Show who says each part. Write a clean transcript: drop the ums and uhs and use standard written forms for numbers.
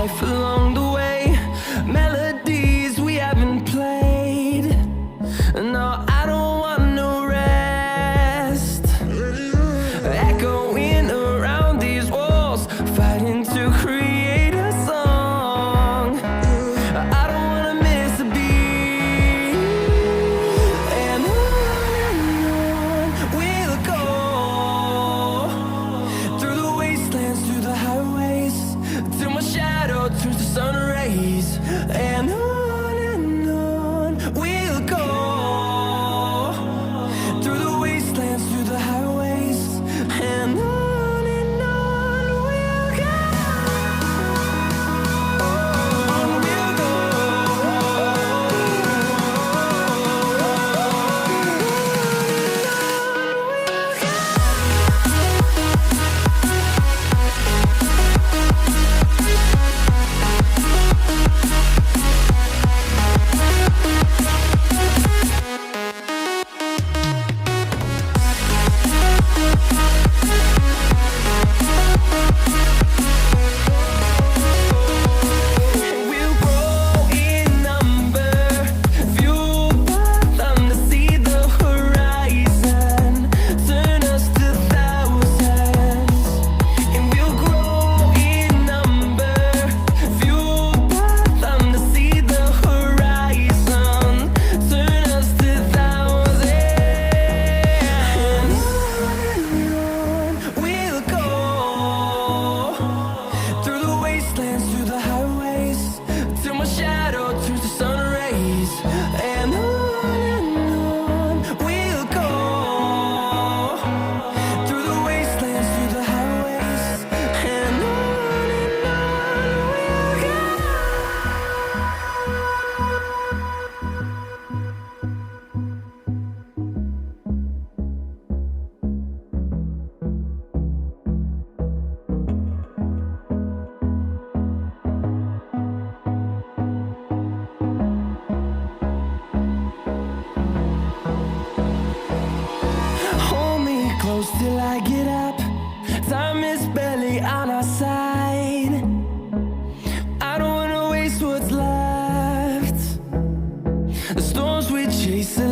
Speaker 1: life along the way, melodies we haven't played. No, I don't want no rest, echoing around these walls, fighting to create a song. I don't wanna miss a beat, and on we'll go, through the wastelands, through the highways, till my shadow turns to sun rays. And on we'll go, through the wastelands, through the highways, and on we'll go. On we'll go. We'll grow in number, fueled by them to see the horizon, turn us to thousands. And we'll grow in number, fueled by them to see the horizon, turn us to thousands. And on we'll go, through the wastelands, through the highways, till my shadow turns to sun rays. And on we'll go, through the wastelands, through the highways, and on we'll go. Hold me close till I get up. Time is barely on our side. I don't wanna waste what's left. The storms we chase are